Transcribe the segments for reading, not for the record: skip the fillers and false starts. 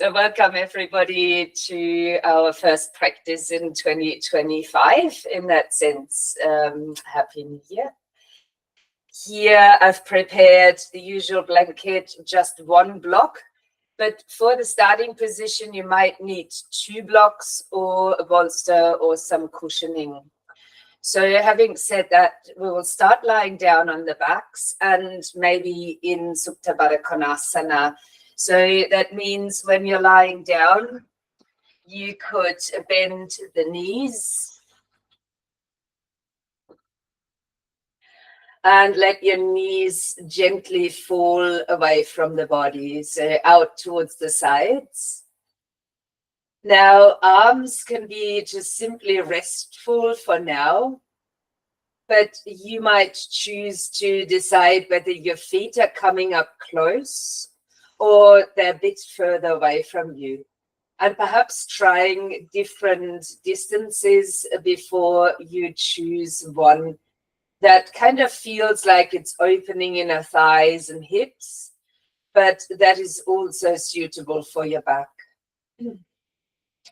So welcome everybody to our first practice in 2025. In that sense, Happy New Year. Here I've prepared the usual blanket, just one block. But for the starting position, you might need 2 blocks or a bolster or some cushioning. So having said that, we will start lying down on the backs and maybe in Supta Baddha Konasana. So that means when you're lying down, you could bend the knees and let your knees gently fall away from the body, so out towards the sides. Now, arms can be just simply restful for now, but you might choose to decide whether your feet are coming up close or they're a bit further away from you. And perhaps trying different distances before you choose one that kind of feels like it's opening in your thighs and hips, but that is also suitable for your back.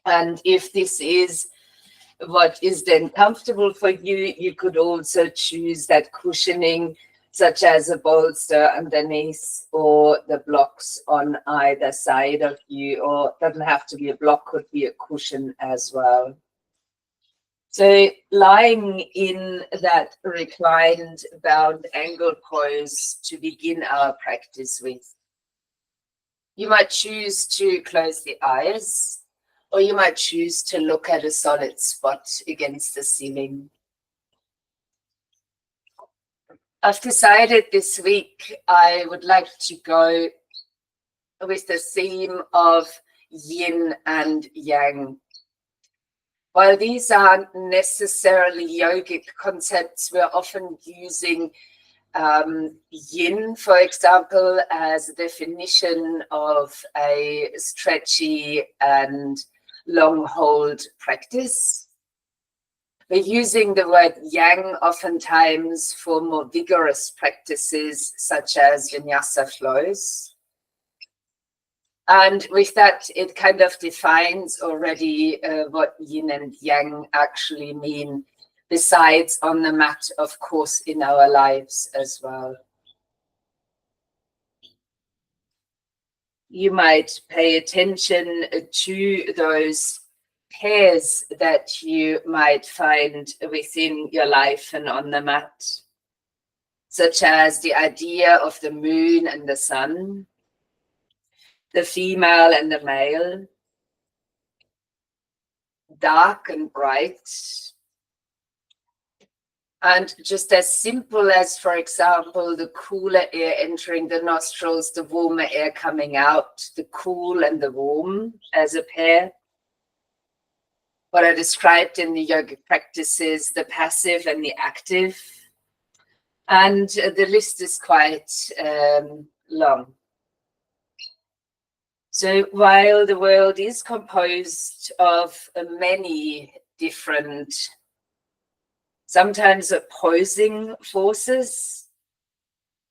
And if this is what is then comfortable for you, you could also choose that cushioning, such as a bolster underneath or the blocks on either side of you, or it doesn't have to be a block, could be a cushion as well. So lying in that reclined bound angle pose to begin our practice with. You might choose to close the eyes, or you might choose to look at a solid spot against the ceiling. I've decided this week I would like to go with the theme of yin and yang. While these aren't necessarily yogic concepts, we're often using yin, for example, as a definition of a stretchy and long hold practice. We're using the word yang oftentimes for more vigorous practices such as vinyasa flows. And with that, it kind of defines already what yin and yang actually mean, besides on the mat, of course, in our lives as well. You might pay attention to those pairs that you might find within your life and on the mat, such as the idea of the moon and the sun, the female and the male, dark and bright, and just as simple as, for example, the cooler air entering the nostrils, the warmer air coming out, the cool and the warm as a pair. What I described in the yogic practices, the passive and the active. And the list is quite long. So while the world is composed of many different, sometimes opposing forces,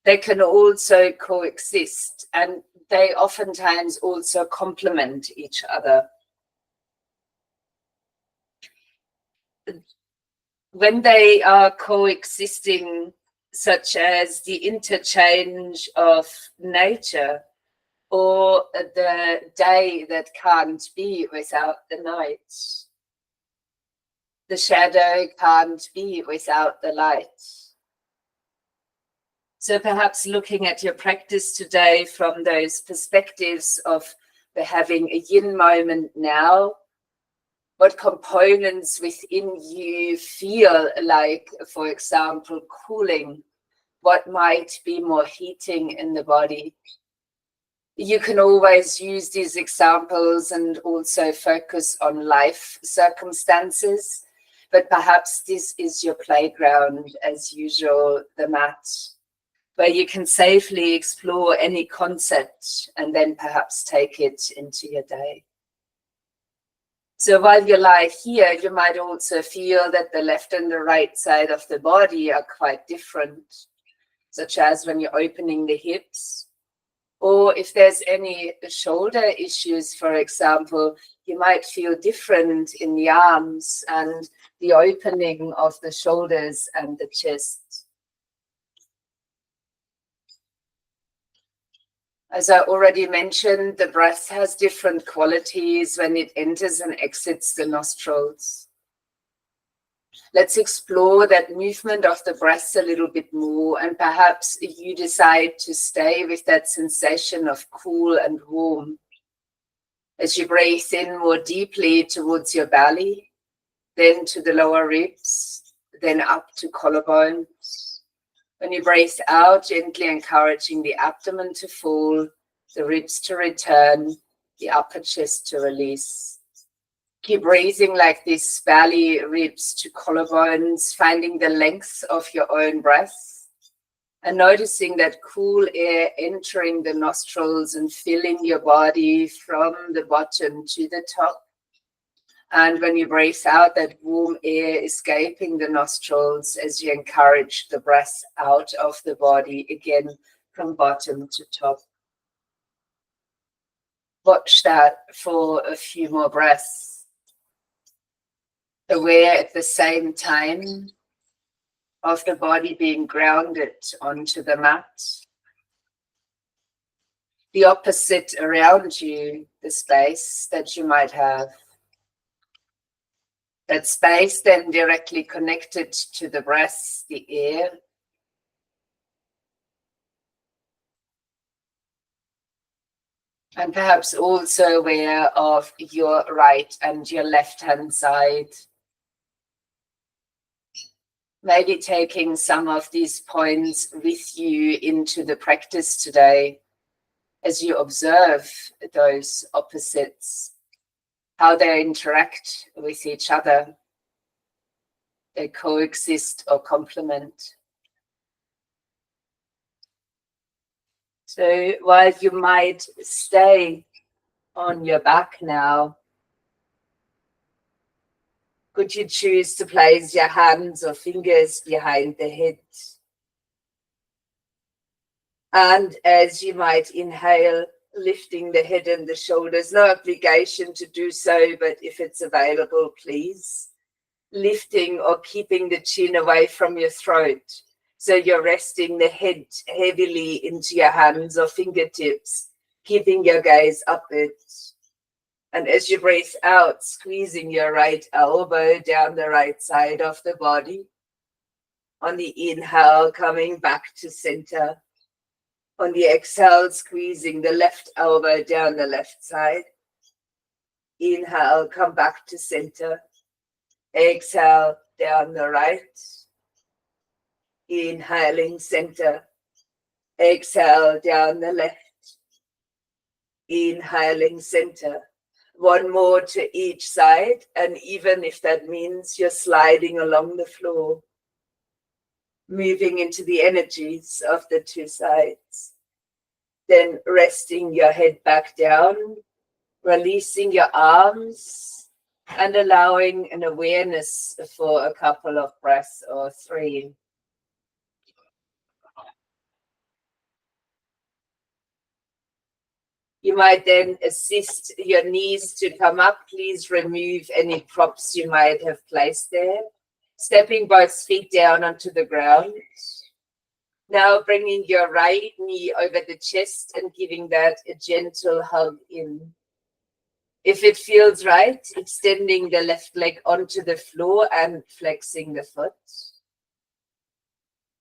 they can also coexist, and they oftentimes also complement each other. When they are coexisting, such as the interchange of nature, or the day that can't be without the night, the shadow can't be without the light. So perhaps looking at your practice today from those perspectives of we're having a yin moment now, what components within you feel like, for example, cooling, what might be more heating in the body. You can always use these examples and also focus on life circumstances, but perhaps this is your playground, as usual, the mat, where you can safely explore any concept and then perhaps take it into your day. So while you lie here, you might also feel that the left and the right side of the body are quite different, such as when you're opening the hips, Or if there's any shoulder issues, for example, you might feel different in the arms and the opening of the shoulders and the chest. As I already mentioned, the breath has different qualities when it enters and exits the nostrils. Let's explore that movement of the breath a little bit more, and perhaps you decide to stay with that sensation of cool and warm. As you breathe in more deeply towards your belly, then to the lower ribs, then up to collarbones. When you breathe out, gently encouraging the abdomen to fall, the ribs to return, the upper chest to release. Keep breathing like this, belly, ribs to collarbones, finding the length of your own breath and noticing that cool air entering the nostrils and filling your body from the bottom to the top. And when you breathe out, that warm air escaping the nostrils as you encourage the breath out of the body, again from bottom to top. Watch that for a few more breaths. Aware at the same time of the body being grounded onto the mat. The opposite around you, the space that you might have. That space then directly connected to the breath, the air. And perhaps also aware of your right and your left hand side. Maybe taking some of these points with you into the practice today as you observe those opposites, how they interact with each other, they coexist or complement. So while you might stay on your back now, could you choose to place your hands or fingers behind the head? And as you might inhale, lifting the head and the shoulders, no obligation to do so, but if it's available, please. Lifting or keeping the chin away from your throat. So you're resting the head heavily into your hands or fingertips, keeping your gaze upwards. And as you breathe out, squeezing your right elbow down the right side of the body. On the inhale, coming back to center. On the exhale, squeezing the left elbow down the left side. Inhale, come back to center. Exhale, down the right. Inhaling center. Exhale, down the left. Inhaling center. One more to each side, and even if that means you're sliding along the floor, moving into the energies of the two sides. Then resting your head back down, releasing your arms, and allowing an awareness for a couple of breaths or 3. You might then assist your knees to come up. Please remove any props you might have placed there. Stepping both feet down onto the ground. Now bringing your right knee over the chest and giving that a gentle hug in. If it feels right, extending the left leg onto the floor and flexing the foot.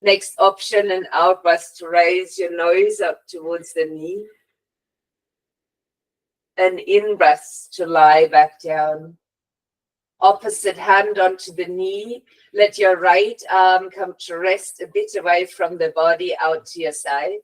Next option, an out breath to raise your nose up towards the knee. An in breath to lie back down. Opposite hand onto the knee. Let your right arm come to rest a bit away from the body out to your side.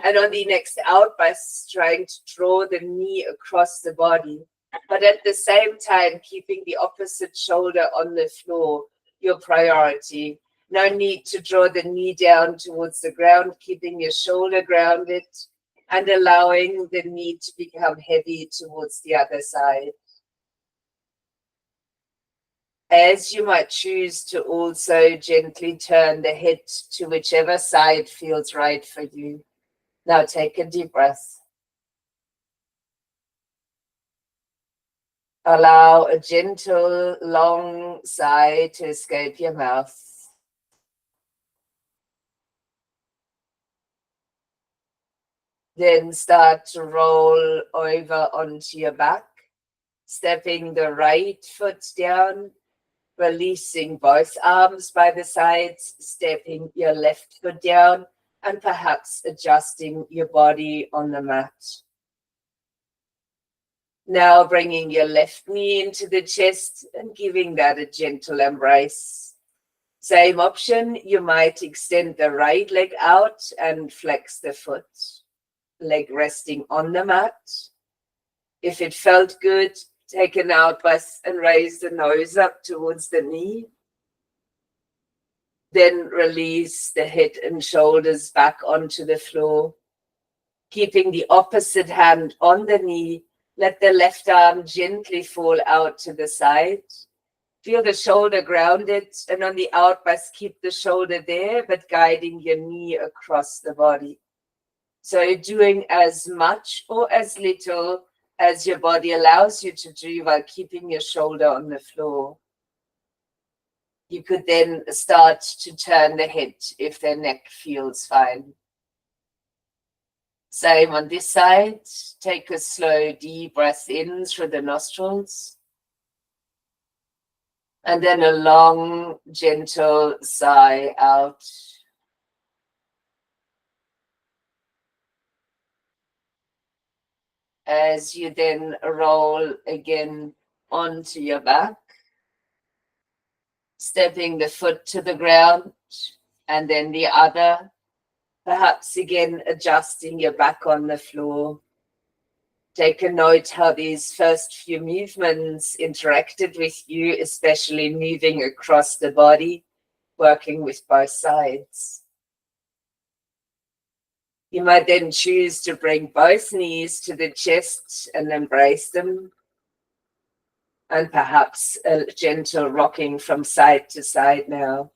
And on the next out breath, trying to draw the knee across the body. But at the same time, keeping the opposite shoulder on the floor, your priority. No need to draw the knee down towards the ground, keeping your shoulder grounded and allowing the knee to become heavy towards the other side. As you might choose to also gently turn the head to whichever side feels right for you. Now take a deep breath. Allow a gentle, long sigh to escape your mouth. Then start to roll over onto your back, stepping the right foot down, releasing both arms by the sides, stepping your left foot down, and perhaps adjusting your body on the mat. Now bringing your left knee into the chest and giving that a gentle embrace. Same option, you might extend the right leg out and flex the foot. Leg resting on the mat. If it felt good, take an out breath and raise the nose up towards the knee. Then release the head and shoulders back onto the floor. Keeping the opposite hand on the knee, let the left arm gently fall out to the side. Feel the shoulder grounded, and on the out breath, keep the shoulder there, but guiding your knee across the body. So doing as much or as little as your body allows you to do while keeping your shoulder on the floor. You could then start to turn the head if the neck feels fine. Same on this side. Take a slow, deep breath in through the nostrils. And then a long, gentle sigh out. As you then roll again onto your back, stepping the foot to the ground and then the other, perhaps again adjusting your back on the floor. Take a note how these first few movements interacted with you, especially moving across the body, working with both sides. You might then choose to bring both knees to the chest and embrace them. And perhaps a gentle rocking from side to side now,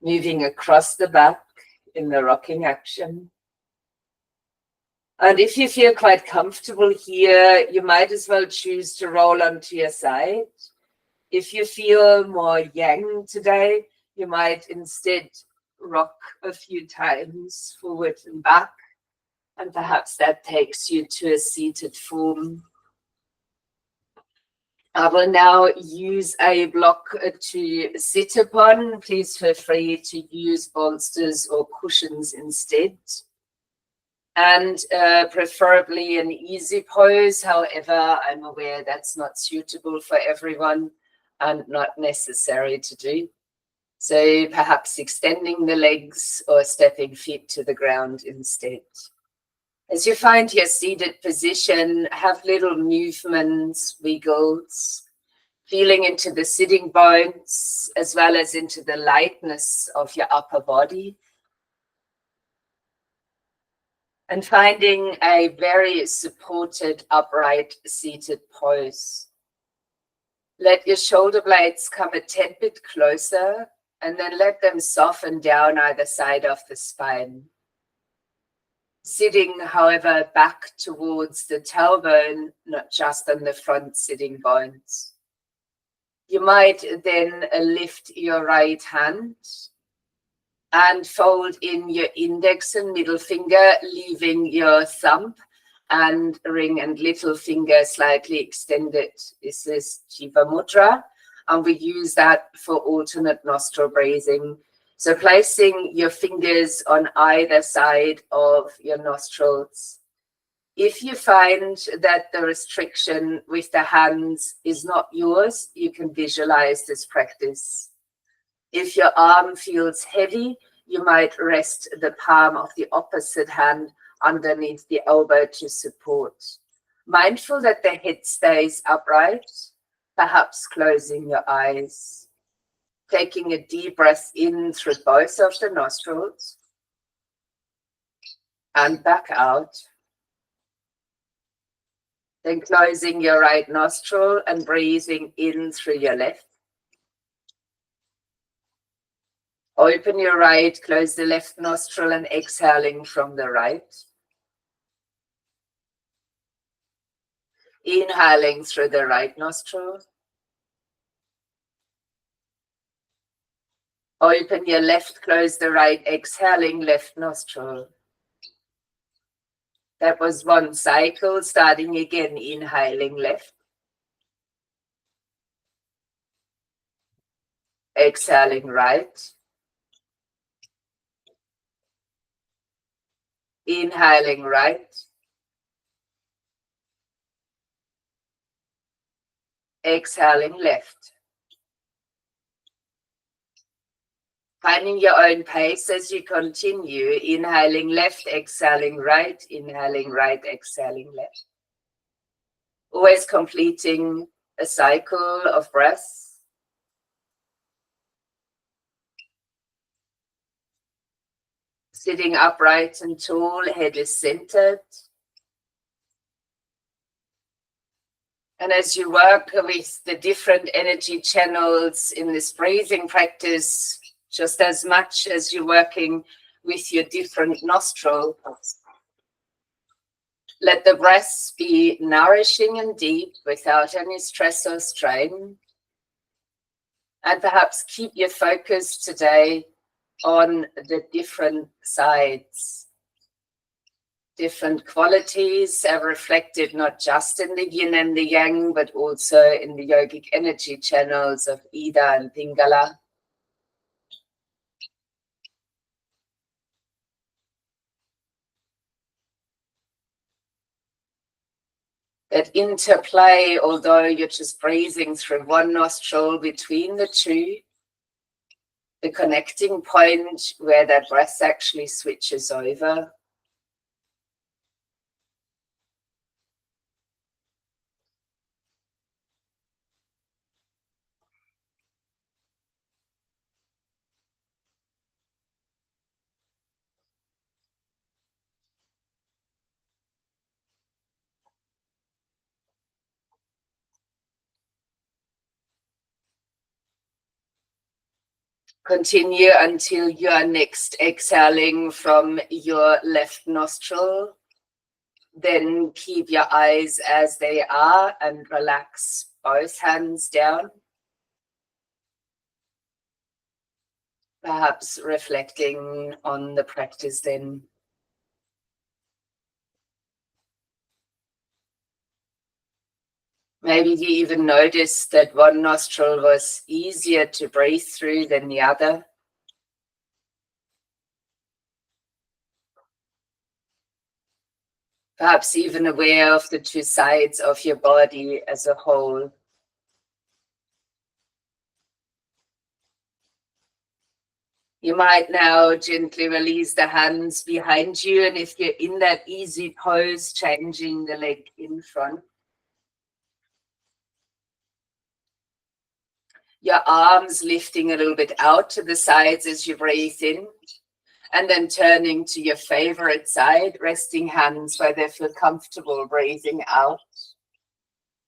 moving across the back in the rocking action. And if you feel quite comfortable here, you might as well choose to roll onto your side. If you feel more yang today, you might instead rock a few times forward and back, and perhaps that takes you to a seated form. I will now use a block to sit upon. Please feel free to use bolsters or cushions instead. And preferably an easy pose. However, I'm aware that's not suitable for everyone and not necessary to do. So perhaps extending the legs or stepping feet to the ground instead. As you find your seated position, have little movements, wiggles, feeling into the sitting bones as well as into the lightness of your upper body. And finding a very supported, upright, seated pose. Let your shoulder blades come a tad bit closer and then let them soften down either side of the spine. Sitting, however, back towards the tailbone, not just on the front sitting bones. You might then lift your right hand and fold in your index and middle finger, leaving your thumb and ring and little finger slightly extended. This is Jiva Mudra, and we use that for alternate nostril breathing. So placing your fingers on either side of your nostrils. If you find that the restriction with the hands is not yours, you can visualize this practice. If your arm feels heavy, you might rest the palm of the opposite hand underneath the elbow to support. Mindful that the head stays upright, perhaps closing your eyes. Taking a deep breath in through both of the nostrils and back out. Then closing your right nostril and breathing in through your left. Open your right, close the left nostril and exhaling from the right. Inhaling through the right nostril. Open your left, close the right, exhaling left nostril. That was one cycle, starting again, inhaling left. Exhaling right. Inhaling right. Exhaling left. Finding your own pace as you continue. Inhaling left, exhaling right. Inhaling right, exhaling left. Always completing a cycle of breaths. Sitting upright and tall, head is centered. And as you work with the different energy channels in this breathing practice, just as much as you're working with your different nostrils, let the breaths be nourishing and deep without any stress or strain. And perhaps keep your focus today on the different sides. Different qualities are reflected not just in the yin and the yang, but also in the yogic energy channels of Ida and Pingala. That interplay, although you're just breathing through one nostril between the two, the connecting point where that breath actually switches over. Continue until you are next exhaling from your left nostril. Then keep your eyes as they are and relax both hands down. Perhaps reflecting on the practice then. Maybe you even noticed that one nostril was easier to breathe through than the other. Perhaps even aware of the two sides of your body as a whole. You might now gently release the hands behind you, and if you're in that easy pose, changing the leg in front. Your arms lifting a little bit out to the sides as you breathe in, and then turning to your favorite side, resting hands where they feel comfortable, breathing out.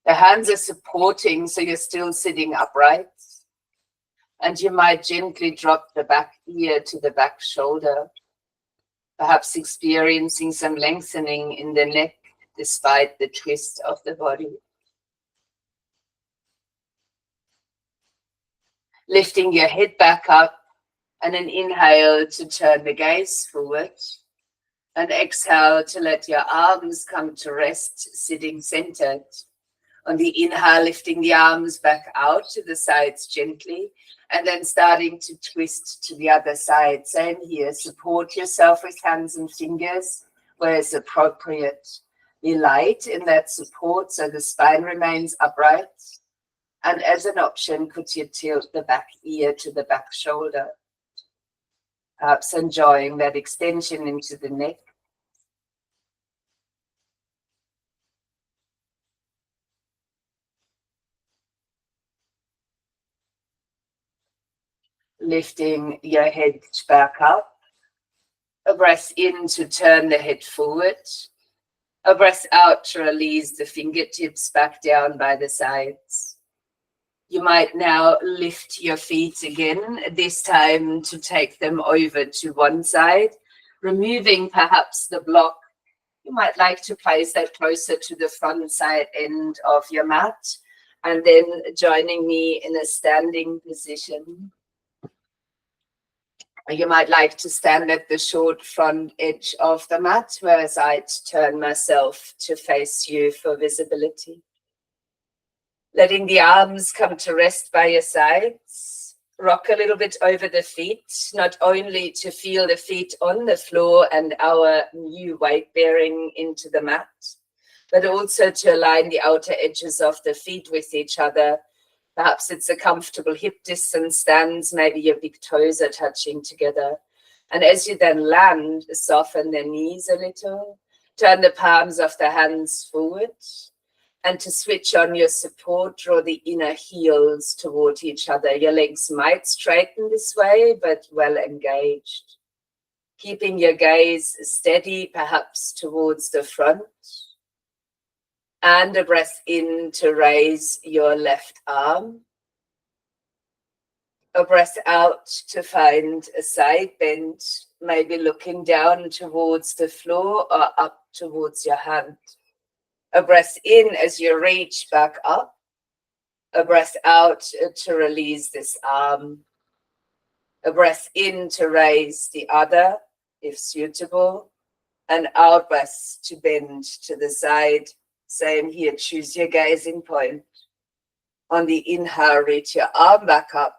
The hands are supporting, so you're still sitting upright. And you might gently drop the back ear to the back shoulder, perhaps experiencing some lengthening in the neck despite the twist of the body. Lifting your head back up, and an inhale to turn the gaze forward. And exhale to let your arms come to rest, sitting centered. On the inhale, lifting the arms back out to the sides gently, and then starting to twist to the other side. Same here, support yourself with hands and fingers where it's appropriate. Be light in that support so the spine remains upright. And as an option, could you tilt the back ear to the back shoulder? Perhaps enjoying that extension into the neck. Lifting your head back up. A breath in to turn the head forward. A breath out to release the fingertips back down by the sides. You might now lift your feet again, this time to take them over to one side, removing perhaps the block You might like to place that closer to the front side end of your mat, and then joining me in a standing position. You might like to stand at the short front edge of the mat, whereas I turn myself to face you for visibility. Letting the arms come to rest by your sides. Rock a little bit over the feet, not only to feel the feet on the floor and our new weight bearing into the mat, but also to align the outer edges of the feet with each other. Perhaps it's a comfortable hip distance stance, maybe your big toes are touching together. And as you then land, soften the knees a little, turn the palms of the hands forward, and to switch on your support, draw the inner heels toward each other. Your legs might straighten this way, but well engaged. Keeping your gaze steady, perhaps towards the front. And a breath in to raise your left arm. A breath out to find a side bend, maybe looking down towards the floor or up towards your hand. A breath in as you reach back up. A breath out to release this arm. A breath in to raise the other, if suitable. And out breath to bend to the side. Same here, choose your gazing point. On the inhale, reach your arm back up.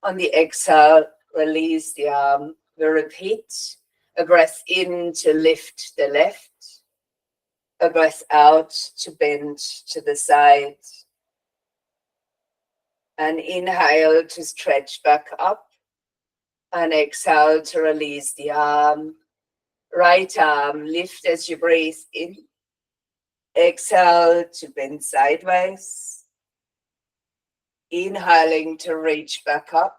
On the exhale, release the arm. We repeat. A breath in to lift the left. A breath out to bend to the side. And inhale to stretch back up. And exhale to release the arm. Right arm, lift as you breathe in. Exhale to bend sideways. Inhaling to reach back up.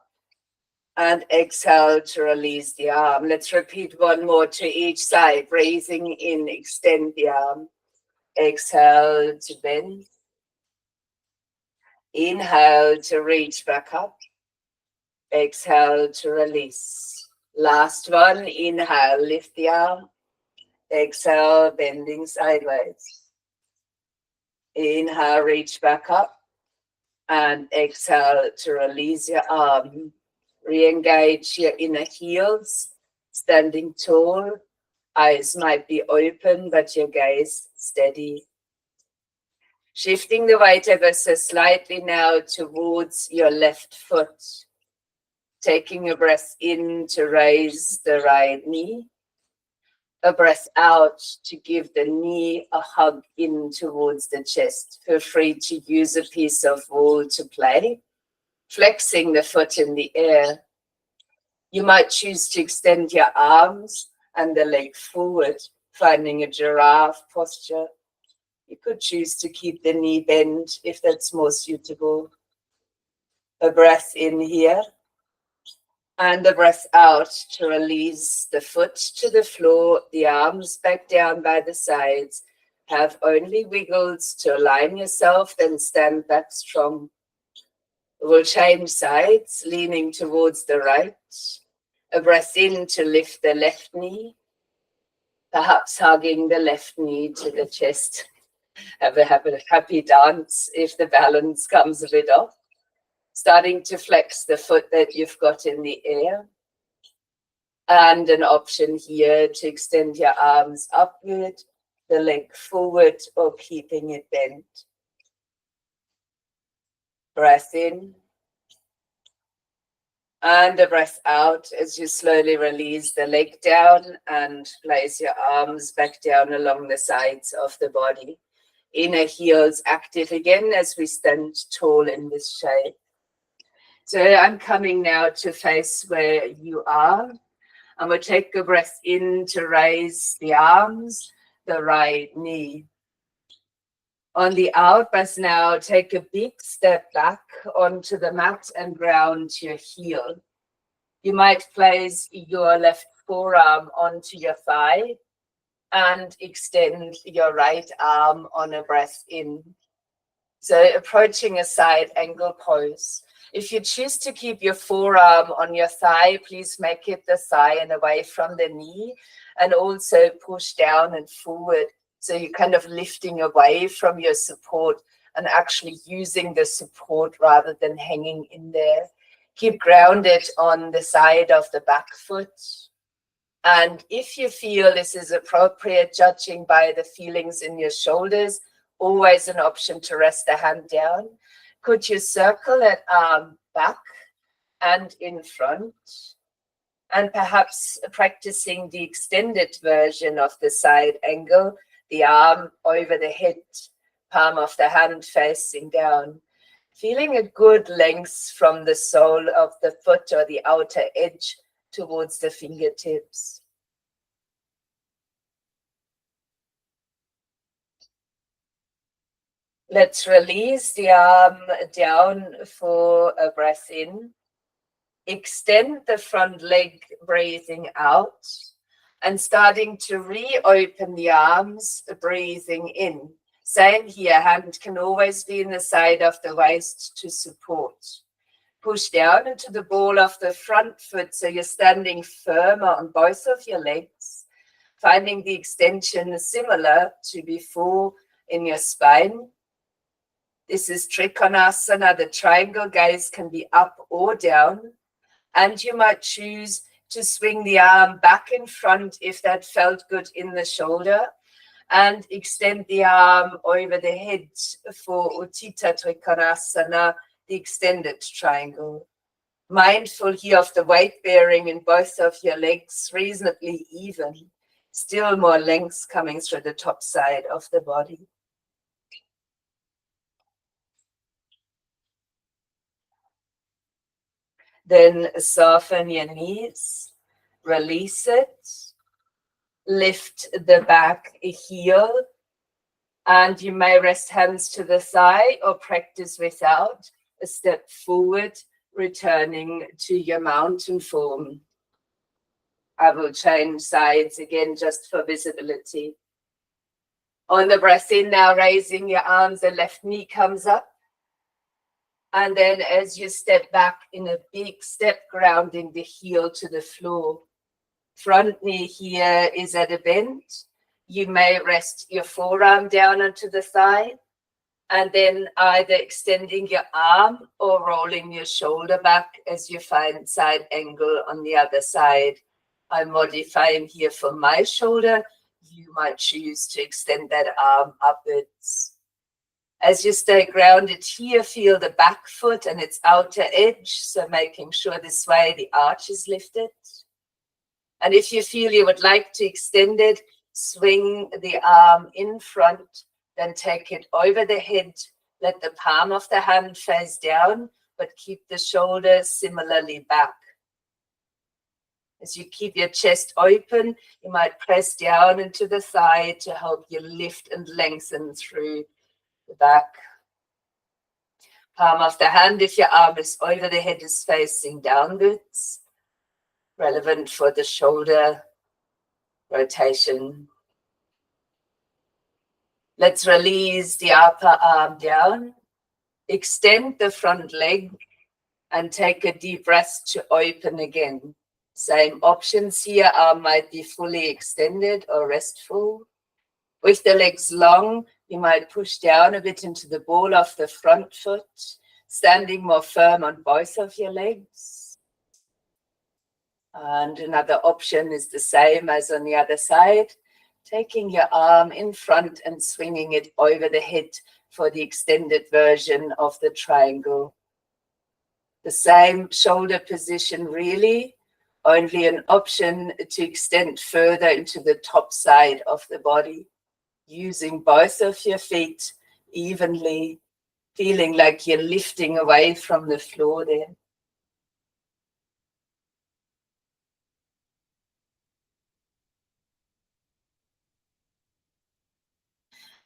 And exhale to release the arm. Let's repeat one more to each side. Breathing in, extend the arm. Exhale to bend. Inhale to reach back up. Exhale to release. Last one. Inhale, lift the arm. Exhale, bending sideways. Inhale, reach back up. And exhale to release your arm. Re-engage your inner heels. Standing tall. Eyes might be open, but your gaze steady. Shifting the weight ever so slightly now towards your left foot. Taking a breath in to raise the right knee. A breath out to give the knee a hug in towards the chest. Feel free to use a piece of wall to play. Flexing the foot in the air. You might choose to extend your arms and the leg forward, finding a giraffe posture. You could choose to keep the knee bent if that's more suitable. A breath in here. And a breath out to release the foot to the floor, the arms back down by the sides. Have only wiggles to align yourself, then stand back strong. We'll change sides, leaning towards the right. A breath in to lift the left knee, perhaps hugging the left knee to the chest. Have a happy dance if the balance comes a bit off. Starting to flex the foot that you've got in the air. And an option here to extend your arms upward, the leg forward, or keeping it bent. Breath in. And a breath out as you slowly release the leg down and place your arms back down along the sides of the body. Inner heels active again as we stand tall in this shape. So I'm coming now to face where you are. And we'll take a breath in to raise the arms, the right knee. On the out breath now, take a big step back onto the mat and ground your heel. You might place your left forearm onto your thigh and extend your right arm on a breath in. So approaching a side angle pose. If you choose to keep your forearm on your thigh, please make it the thigh and away from the knee. and also push down and forward. So you're kind of lifting away from your support and actually using the support rather than hanging in there. Keep grounded on the side of the back foot. And if you feel this is appropriate, judging by the feelings in your shoulders, always an option to rest the hand down. Could you circle it back and in front? And perhaps practicing the extended version of the side angle, the arm over the head, palm of the hand facing down. Feeling a good length from the sole of the foot or the outer edge towards the fingertips. Let's release the arm down for a breath in. Extend the front leg, breathing out, and starting to reopen the arms, breathing in. Same here, hand can always be in the side of the waist to support. Push down into the ball of the front foot so you're standing firmer on both of your legs, finding the extension similar to before in your spine. This is Trikonasana. The triangle gaze can be up or down, and you might choose to swing the arm back in front if that felt good in the shoulder, and extend the arm over the head for Utthita Trikonasana, the extended triangle. Mindful here of the weight bearing in both of your legs, reasonably even. Still more length coming through the top side of the body. Then soften your knees, release it, lift the back heel, and you may rest hands to the thigh or practice without. A step forward, returning to your mountain form. I will change sides again just for visibility. On the breath in now, raising your arms, the left knee comes up. And then as you step back in a big step, grounding the heel to the floor. Front knee here is at a bend. You may rest your forearm down onto the thigh, and then either extending your arm or rolling your shoulder back as you find side angle on the other side. I'm modifying here for my shoulder. You might choose to extend that arm upwards. As you stay grounded here, feel the back foot and its outer edge, so making sure this way the arch is lifted. And if you feel you would like to extend it, swing the arm in front, then take it over the head. Let the palm of the hand face down, but keep the shoulders similarly back. As you keep your chest open, you might press down into the thigh to help you lift and lengthen through the back. Palm of the hand, if your arm is over the head, is facing downwards. Relevant for the shoulder rotation. Let's release the upper arm down. Extend the front leg and take a deep breath to open again. Same options here. Arm might be fully extended or restful. With the legs long, you might push down a bit into the ball of the front foot, standing more firm on both of your legs. And another option is the same as on the other side, taking your arm in front and swinging it over the head for the extended version of the triangle. The same shoulder position really, only an option to extend further into the top side of the body. Using both of your feet evenly, feeling like you're lifting away from the floor there.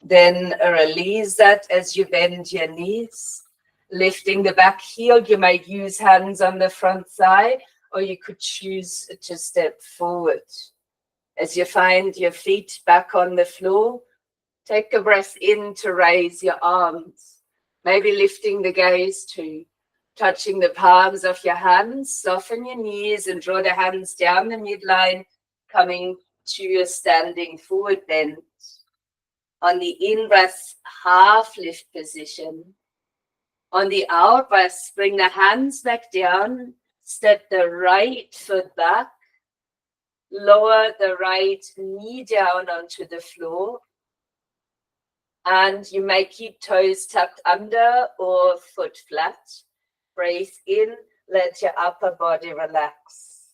Then release that as you bend your knees, lifting the back heel. You may use hands on the front thigh, or you could choose to step forward. As you find your feet back on the floor, take a breath in to raise your arms, maybe lifting the gaze to touching the palms of your hands. Soften your knees and draw the hands down the midline, coming to a standing forward bend. On the in-breath, half lift position. On the out-breath, bring the hands back down, step the right foot back, lower the right knee down onto the floor, and you may keep toes tucked under or foot flat. Breathe in, let your upper body relax.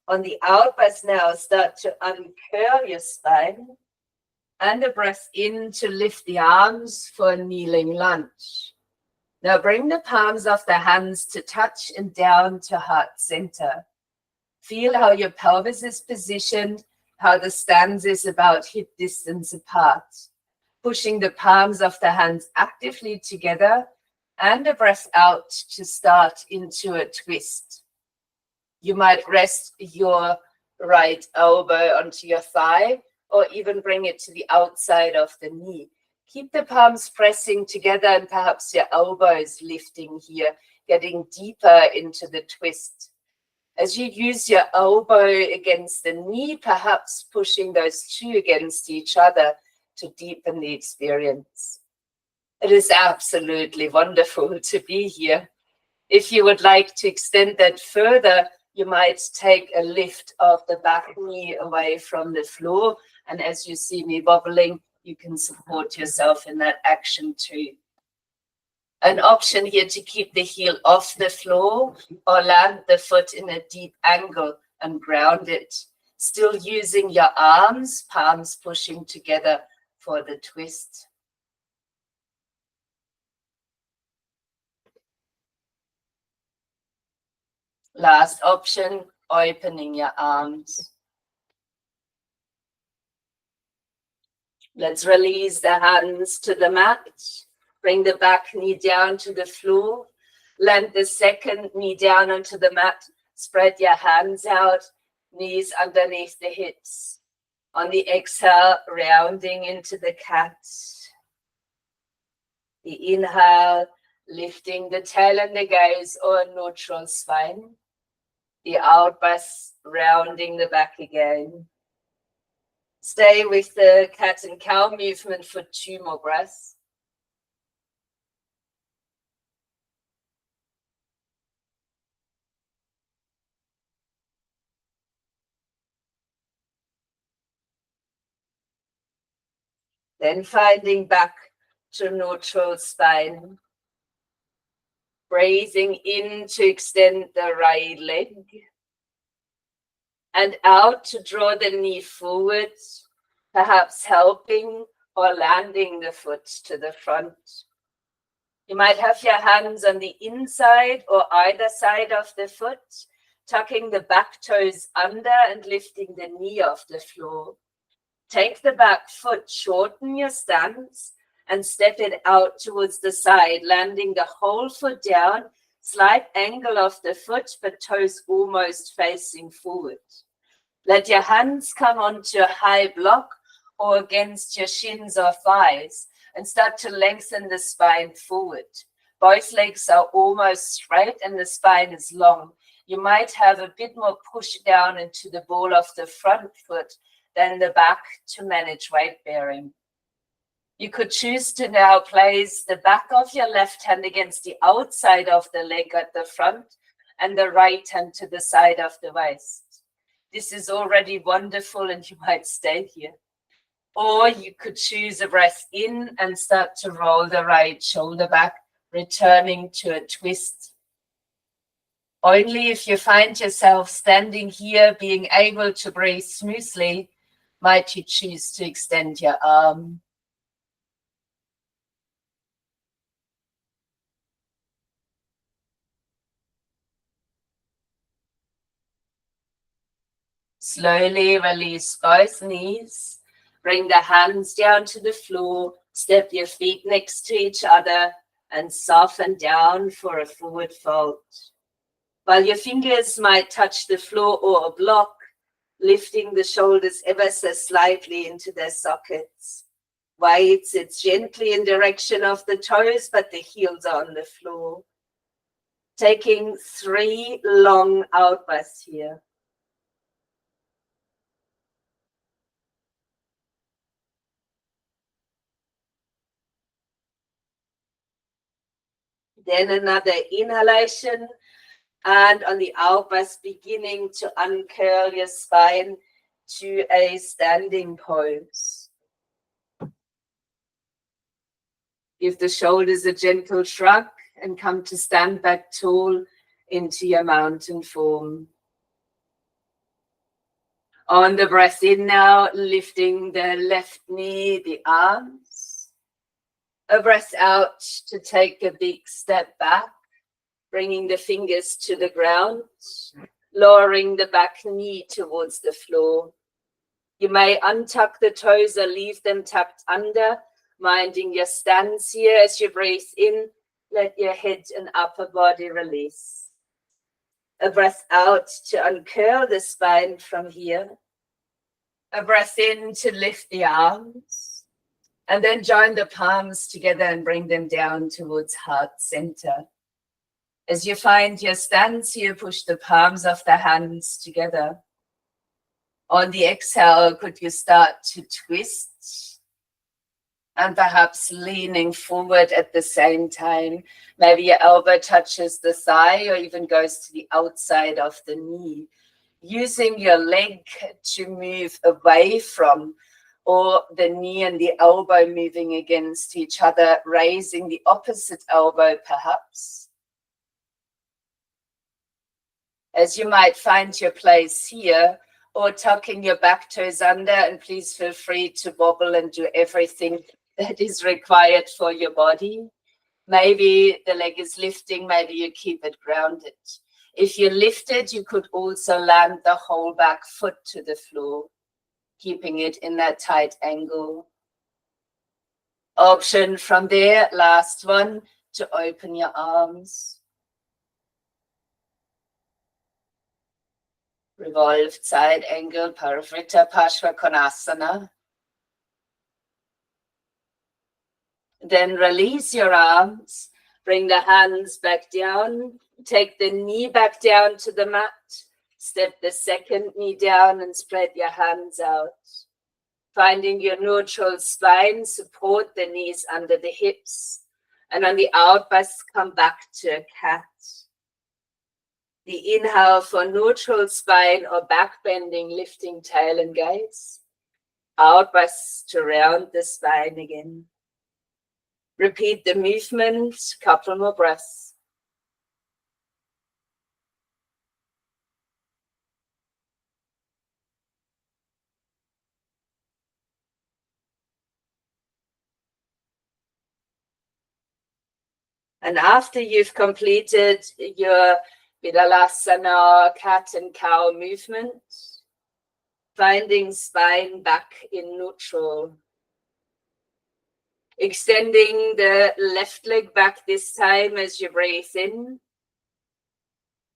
On the out-breath now, start to uncurl your spine. And a breath in to lift the arms for a kneeling lunge. Now bring the palms of the hands to touch and down to heart center. Feel how your pelvis is positioned, how the stance is about hip distance apart. Pushing the palms of the hands actively together and a breath out to start into a twist. You might rest your right elbow onto your thigh or even bring it to the outside of the knee. Keep the palms pressing together and perhaps your elbows lifting here, getting deeper into the twist. As you use your elbow against the knee, perhaps pushing those two against each other to deepen the experience. It is absolutely wonderful to be here. If you would like to extend that further, you might take a lift of the back knee away from the floor. And as you see me wobbling, you can support yourself in that action too. An option here to keep the heel off the floor or land the foot in a deep angle and ground it. Still using your arms, palms pushing together for the twist. Last option, opening your arms. Let's release the hands to the mat. Bring the back knee down to the floor. Land the second knee down onto the mat. Spread your hands out, knees underneath the hips. On the exhale, rounding into the cat. The inhale, lifting the tail and the gaze or neutral spine. The out breath, rounding the back again. Stay with the cat and cow movement for 2 more breaths. Then finding back to neutral spine. Breathing in to extend the right leg. And out to draw the knee forward, perhaps helping or landing the foot to the front. You might have your hands on the inside or either side of the foot, tucking the back toes under and lifting the knee off the floor. Take the back foot, shorten your stance, and step it out towards the side, landing the whole foot down, slight angle of the foot, but toes almost facing forward. Let your hands come onto a high block or against your shins or thighs and start to lengthen the spine forward. Both legs are almost straight and the spine is long. You might have a bit more push down into the ball of the front foot than the back to manage weight bearing. You could choose to now place the back of your left hand against the outside of the leg at the front and the right hand to the side of the waist. This is already wonderful and you might stay here. Or you could choose a breath in and start to roll the right shoulder back, returning to a twist. Only if you find yourself standing here, being able to breathe smoothly, might you choose to extend your arm. Slowly release both knees. Bring the hands down to the floor. Step your feet next to each other and soften down for a forward fold. While your fingers might touch the floor or a block, lifting the shoulders ever so slightly into their sockets. Weight sits gently in direction of the toes, but the heels are on the floor. Taking 3 long out breaths here. Then another inhalation, and on the out breath, beginning to uncurl your spine to a standing pose. Give the shoulders a gentle shrug and come to stand back tall into your mountain form. On the breath in now, lifting the left knee, the arms. A breath out to take a big step back, bringing the fingers to the ground, lowering the back knee towards the floor. You may untuck the toes or leave them tucked under, minding your stance here. As you breathe in, let your head and upper body release. A breath out to uncurl the spine from here. A breath in to lift the arms. And then join the palms together and bring them down towards heart center. As you find your stance here, push the palms of the hands together. On the exhale, could you start to twist? And perhaps leaning forward at the same time. Maybe your elbow touches the thigh or even goes to the outside of the knee. Using your leg to move away from, or the knee and the elbow moving against each other, raising the opposite elbow perhaps. As you might find your place here, or tucking your back toes under, and please feel free to wobble and do everything that is required for your body. Maybe the leg is lifting, maybe you keep it grounded. If you lift it, you could also land the whole back foot to the floor, keeping it in that tight angle. Option from there, last one, to open your arms. Revolved side angle, Parivrtta Parshvakonasana. Then release your arms, bring the hands back down, take the knee back down to the mat, step the second knee down and spread your hands out. Finding your neutral spine, support the knees under the hips, and on the out breath, come back to a cat. The inhale for neutral spine or back bending, lifting tail and gaze. Out breath to round the spine again. Repeat the movement, couple more breaths. And after you've completed your Vidalasana cat and cow movement, finding spine back in neutral. Extending the left leg back this time as you breathe in.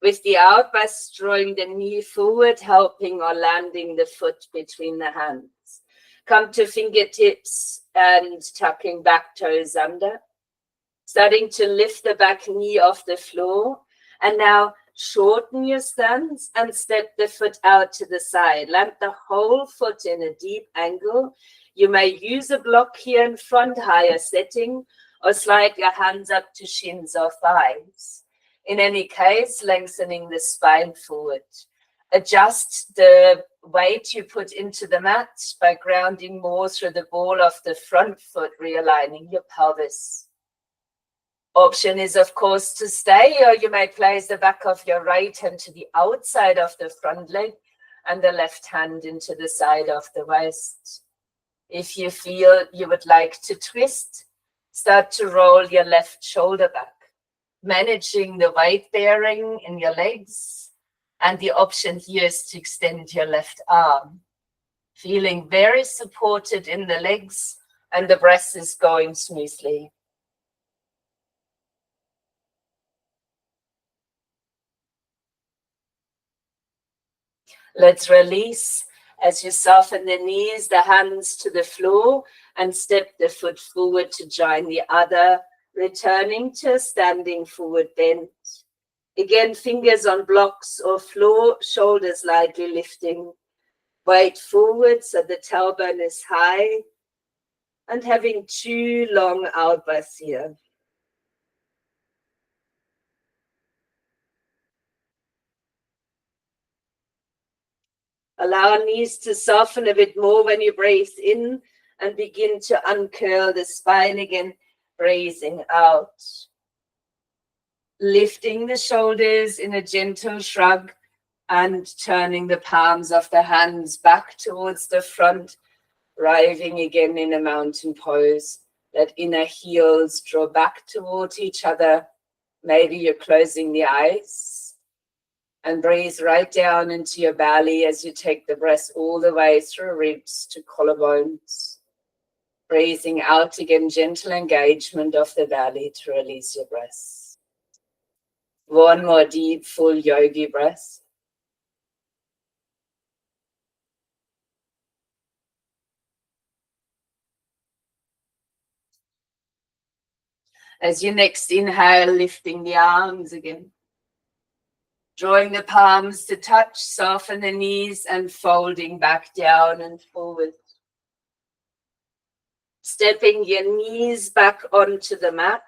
With the out breath, drawing the knee forward, helping or landing the foot between the hands. Come to fingertips and tucking back toes under. Starting to lift the back knee off the floor. And now shorten your stance and step the foot out to the side. Land the whole foot in a deep angle. You may use a block here in front, higher setting, or slide your hands up to shins or thighs. In any case, lengthening the spine forward. Adjust the weight you put into the mat by grounding more through the ball of the front foot, realigning your pelvis. Option is, of course, to stay, or you may place the back of your right hand to the outside of the front leg and the left hand into the side of the waist. If you feel you would like to twist, start to roll your left shoulder back, managing the weight bearing in your legs. And the option here is to extend your left arm, feeling very supported in the legs, and the breath is going smoothly. Let's release as you soften the knees, the hands to the floor, and step the foot forward to join the other, returning to a standing forward bend. Again, fingers on blocks or floor, shoulders lightly lifting. Weight forward so the tailbone is high, and having 2 long out breaths here. Allow knees to soften a bit more when you breathe in and begin to uncurl the spine again, breathing out. Lifting the shoulders in a gentle shrug and turning the palms of the hands back towards the front, arriving again in a mountain pose. Let inner heels draw back towards each other. Maybe you're closing the eyes. And breathe right down into your belly as you take the breath all the way through ribs to collarbones. Breathing out again, gentle engagement of the belly to release your breath. One more deep, full yogi breath. As you next inhale, lifting the arms again. Drawing the palms to touch, soften the knees and folding back down and forward. Stepping your knees back onto the mat.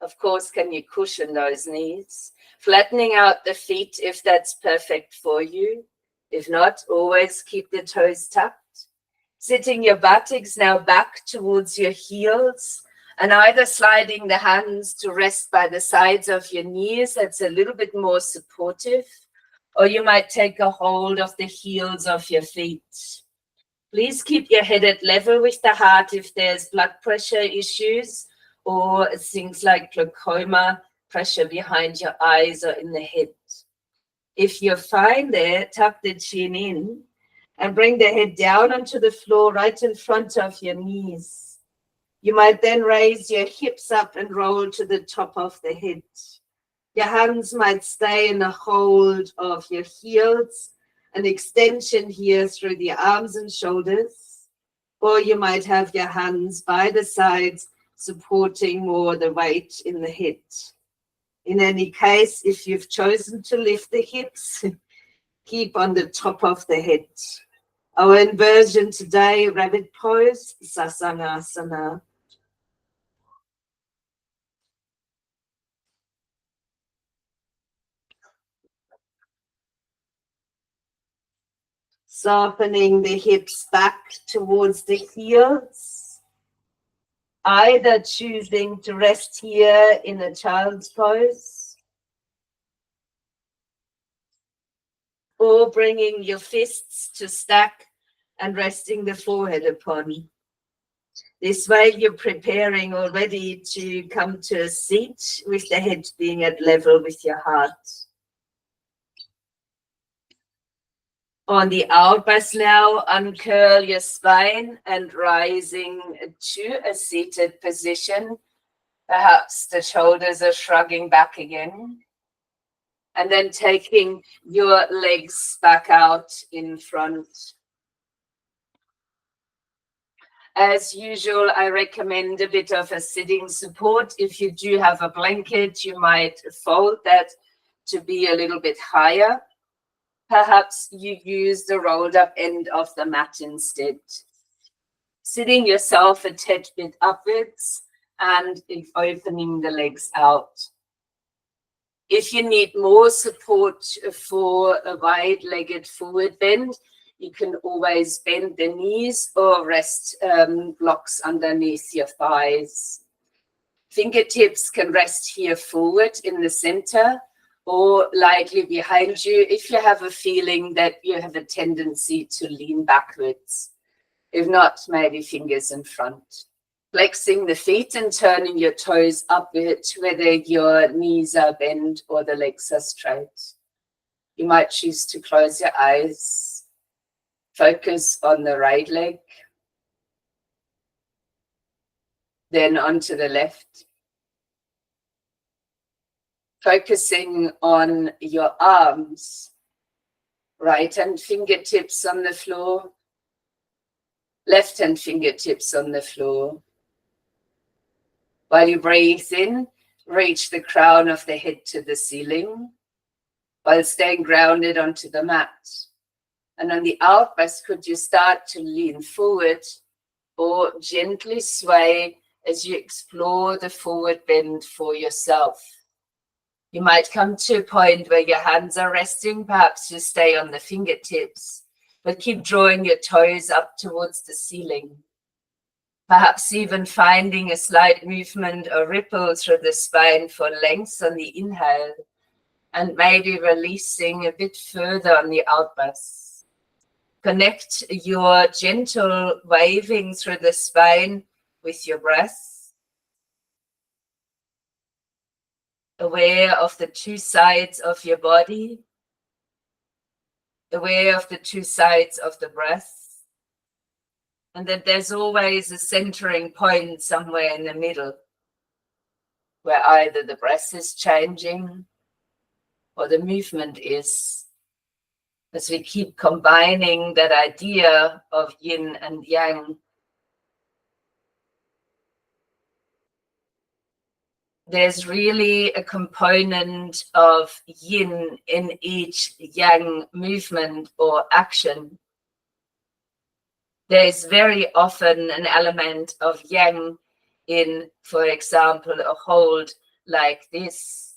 Of course, can you cushion those knees? Flattening out the feet if that's perfect for you. If not, always keep the toes tucked. Sitting your buttocks now back towards your heels. And either sliding the hands to rest by the sides of your knees, that's a little bit more supportive, or you might take a hold of the heels of your feet. Please keep your head at level with the heart if there's blood pressure issues or things like glaucoma, pressure behind your eyes or in the head. If you're fine there, tuck the chin in and bring the head down onto the floor right in front of your knees. You might then raise your hips up and roll to the top of the head. Your hands might stay in a hold of your heels, an extension here through the arms and shoulders, or you might have your hands by the sides supporting more the weight in the head. In any case, if you've chosen to lift the hips, keep on the top of the head. Our inversion today, rabbit pose, Sasanasana. Softening the hips back towards the heels. Either choosing to rest here in a child's pose, or bringing your fists to stack and resting the forehead upon. This way you're preparing already to come to a seat with the head being at level with your heart. On the out breath now, uncurl your spine and rising to a seated position. Perhaps the shoulders are shrugging back again. And then taking your legs back out in front. As usual, I recommend a bit of a sitting support. If you do have a blanket, you might fold that to be a little bit higher. Perhaps you use the rolled up end of the mat instead. Sitting yourself a tad bit upwards and opening the legs out. If you need more support for a wide-legged forward bend, you can always bend the knees or rest blocks underneath your thighs. Fingertips can rest here forward in the center or lightly behind you if you have a feeling that you have a tendency to lean backwards. If not, maybe fingers in front. Flexing the feet and turning your toes upward, whether your knees are bent or the legs are straight. You might choose to close your eyes. Focus on the right leg. Then onto the left. Focusing on your arms. Right hand fingertips on the floor. Left hand fingertips on the floor. While you breathe in, reach the crown of the head to the ceiling while staying grounded onto the mat. And on the out breath, could you start to lean forward or gently sway as you explore the forward bend for yourself. You might come to a point where your hands are resting. Perhaps you stay on the fingertips, but keep drawing your toes up towards the ceiling. Perhaps even finding a slight movement or ripple through the spine for length on the inhale, and maybe releasing a bit further on the out breath. Connect your gentle waving through the spine with your breath. Aware of the two sides of your body. Aware of the two sides of the breath. And that there's always a centering point somewhere in the middle, where either the breath is changing or the movement is. As we keep combining that idea of yin and yang, there's really a component of yin in each yang movement or action. There's very often an element of yang in, for example, a hold like this.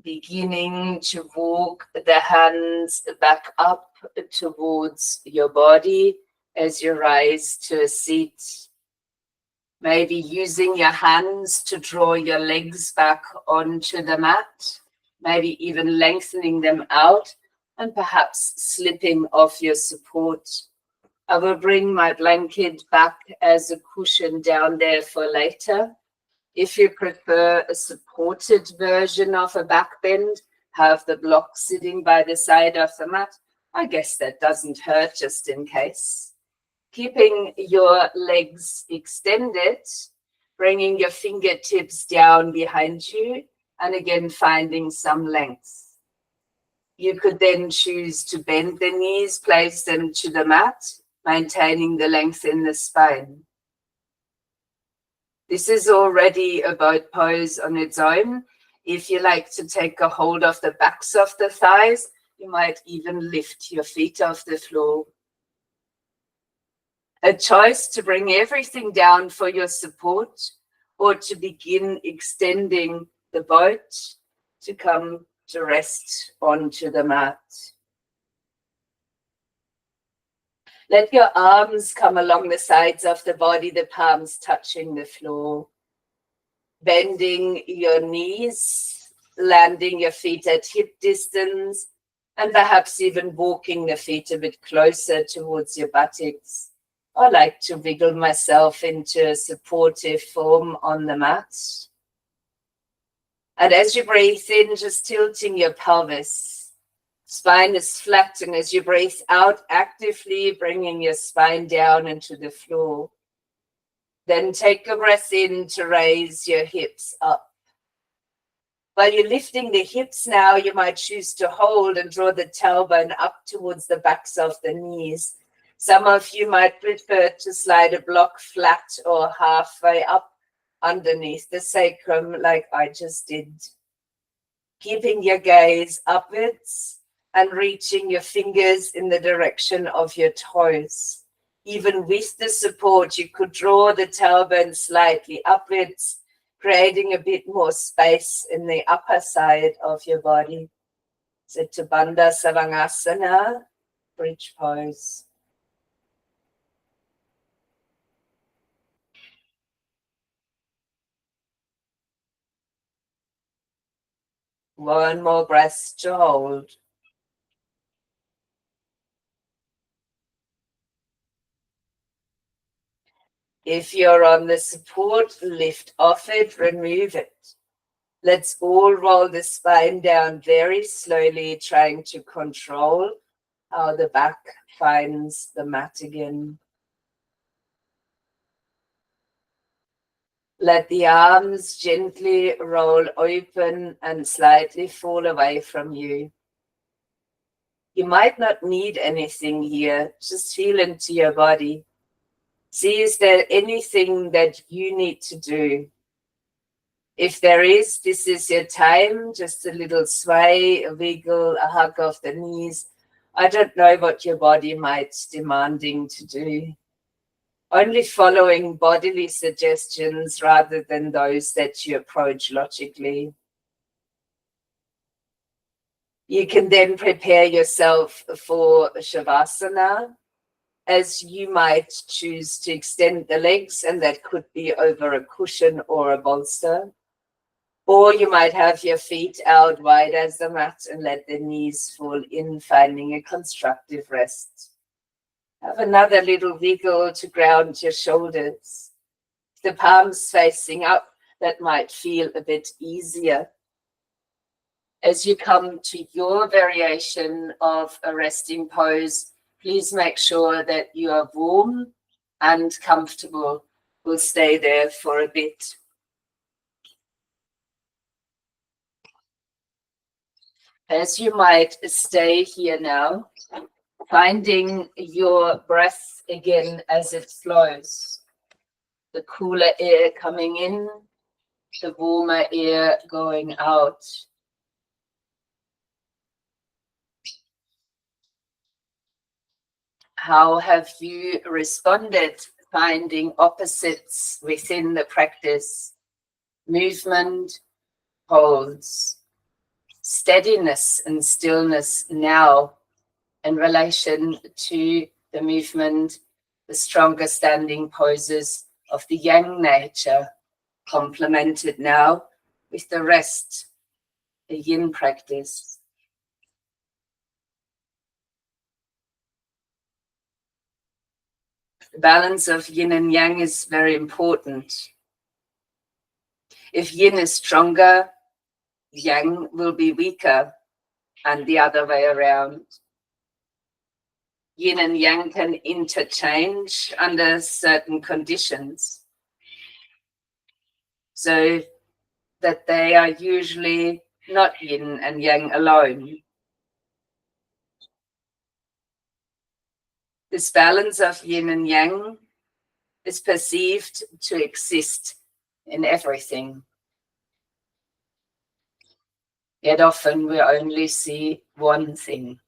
Beginning to walk the hands back up towards your body as you rise to a seat. Maybe using your hands to draw your legs back onto the mat, maybe even lengthening them out and perhaps slipping off your support. I will bring my blanket back as a cushion down there for later. If you prefer a supported version of a back bend, have the block sitting by the side of the mat. I guess that doesn't hurt, just in case. Keeping your legs extended, bringing your fingertips down behind you, and again finding some length. You could then choose to bend the knees, place them to the mat, maintaining the length in the spine. This is already a boat pose on its own. If you like to take a hold of the backs of the thighs, you might even lift your feet off the floor. A choice to bring everything down for your support, or to begin extending the boat to come to rest onto the mat. Let your arms come along the sides of the body, the palms touching the floor. Bending your knees, landing your feet at hip distance, and perhaps even walking the feet a bit closer towards your buttocks. I like to wiggle myself into a supportive form on the mat. And as you breathe in, just tilting your pelvis. Spine is flat, and as you breathe out, actively bringing your spine down into the floor. Then take a breath in to raise your hips up. While you're lifting the hips now, you might choose to hold and draw the tailbone up towards the backs of the knees. Some of you might prefer to slide a block flat or halfway up underneath the sacrum like I just did. Keeping your gaze upwards and reaching your fingers in the direction of your toes. Even with the support, you could draw the tailbone slightly upwards, creating a bit more space in the upper side of your body. Siddha Bandha Savasana, bridge pose. One more breath to hold. If you're on the support, lift off it, remove it. Let's all roll the spine down very slowly, trying to control how the back finds the mat again. Let the arms gently roll open and slightly fall away from you. You might not need anything here, just feel into your body. See, is there anything that you need to do? If there is, this is your time, just a little sway, a wiggle, a hug of the knees. I don't know what your body might demanding to do. Only following bodily suggestions rather than those that you approach logically. You can then prepare yourself for Shavasana, as you might choose to extend the legs, and that could be over a cushion or a bolster. Or you might have your feet out wide as the mat and let the knees fall in, finding a constructive rest. Have another little wiggle to ground your shoulders. The palms facing up, that might feel a bit easier. As you come to your variation of a resting pose, please make sure that you are warm and comfortable. We'll stay there for a bit. As you might stay here now, finding your breath again as it flows. The cooler air coming in, the warmer air going out. How have you responded, finding opposites within the practice? Movement, holds, steadiness and stillness now in relation to the movement, the stronger standing poses of the yang nature, complemented now with the rest, the yin practice. The balance of yin and yang is very important. If yin is stronger, yang will be weaker, and the other way around. Yin and yang can interchange under certain conditions, so that they are usually not yin and yang alone. This balance of yin and yang is perceived to exist in everything. Yet often we only see one thing.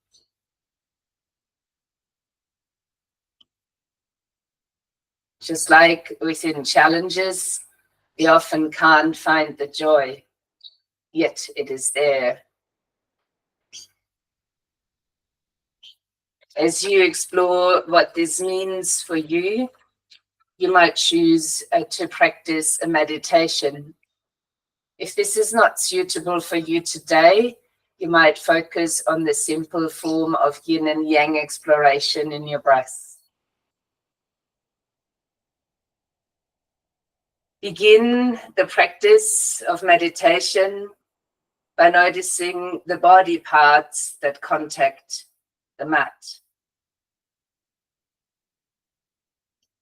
Just like within challenges, we often can't find the joy, yet it is there. As you explore what this means for you, you might choose to practice a meditation. If this is not suitable for you today, you might focus on the simple form of yin and yang exploration in your breath. Begin the practice of meditation by noticing the body parts that contact the mat.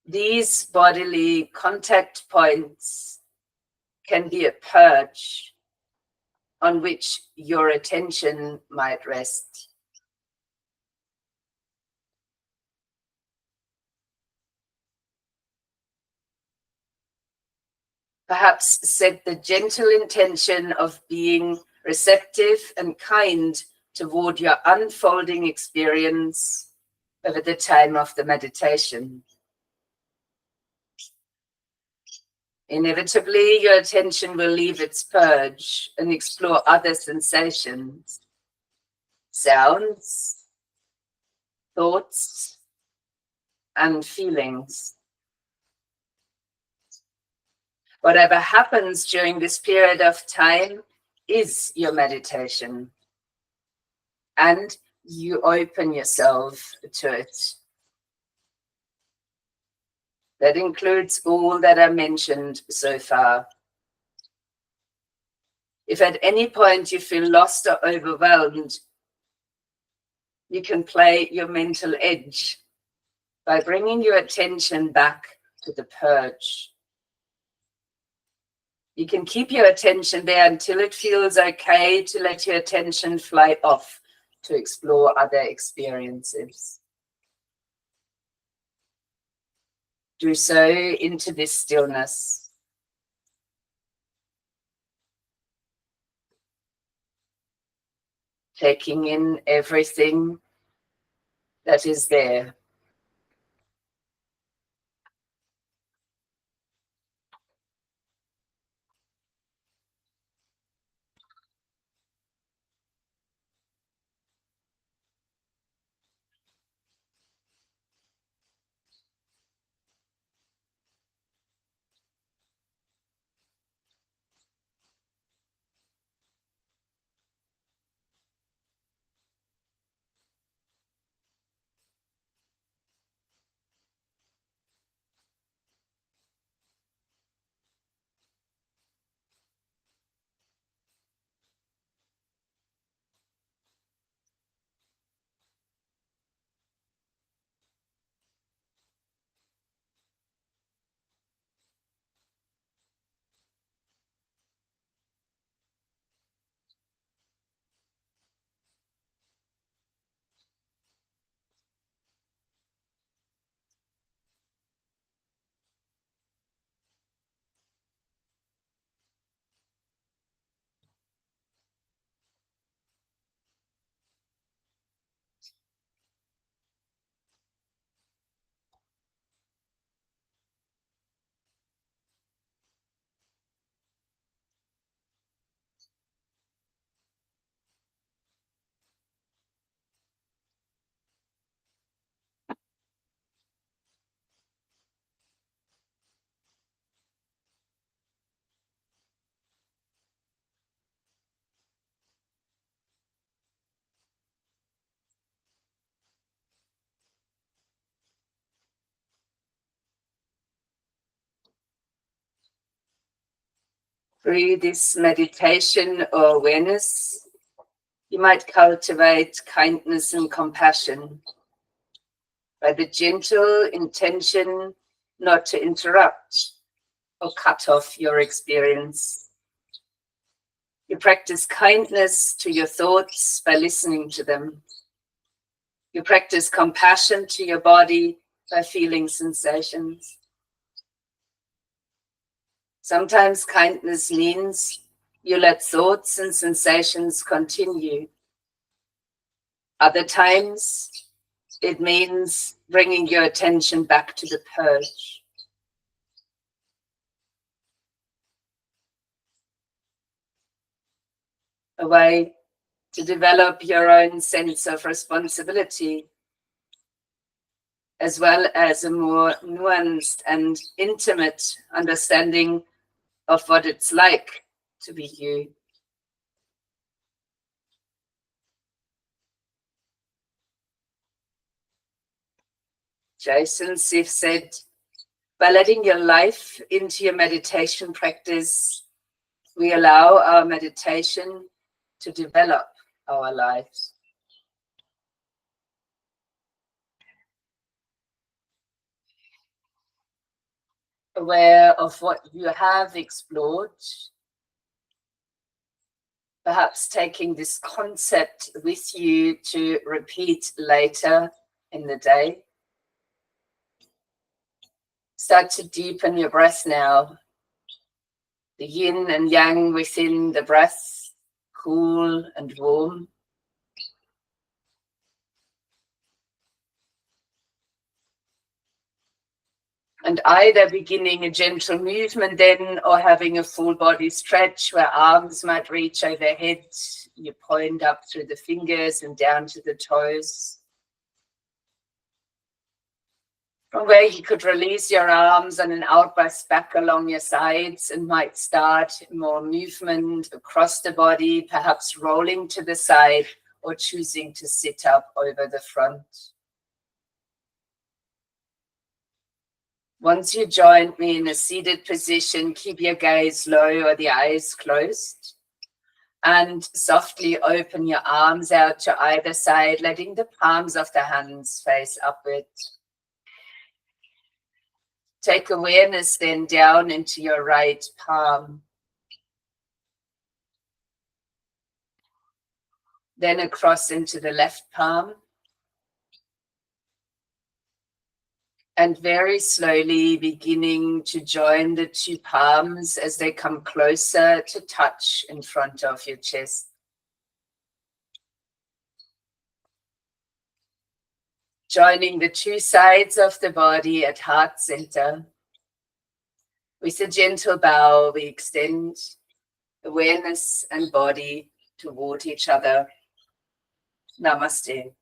These bodily contact points can be a perch on which your attention might rest. Perhaps set the gentle intention of being receptive and kind toward your unfolding experience over the time of the meditation. Inevitably, your attention will leave its purge and explore other sensations, sounds, thoughts, and feelings. Whatever happens during this period of time is your meditation, and you open yourself to it. That includes all that I mentioned so far. If at any point you feel lost or overwhelmed, you can play your mental edge by bringing your attention back to the purge. You can keep your attention there until it feels okay to let your attention fly off to explore other experiences. Do so into this stillness. taking in everything that is there. Through this meditation or awareness, you might cultivate kindness and compassion by the gentle intention not to interrupt or cut off your experience. You practice kindness to your thoughts by listening to them. You practice compassion to your body by feeling sensations. Sometimes kindness means you let thoughts and sensations continue. Other times, it means bringing your attention back to the purge. A way to develop your own sense of responsibility, as well as a more nuanced and intimate understanding of what it's like to be you. Jason Siff said, by letting your life into your meditation practice, we allow our meditation to develop our lives. Aware of what you have explored, perhaps taking this concept with you to repeat later in the day. Start to deepen your breath now. The yin and yang within the breath, cool and warm. And either beginning a gentle movement then, or having a full body stretch where arms might reach overhead. You point up through the fingers and down to the toes. From where you could release your arms and an outburst back along your sides, and might start more movement across the body, perhaps rolling to the side or choosing to sit up over the front. Once you join me in a seated position, keep your gaze low or the eyes closed, and softly open your arms out to either side, letting the palms of the hands face upward. Take awareness then down into your right palm. Then across into the left palm. And very slowly beginning to join the two palms as they come closer to touch in front of your chest. Joining the two sides of the body at heart center. With a gentle bow, we extend awareness and body toward each other. Namaste.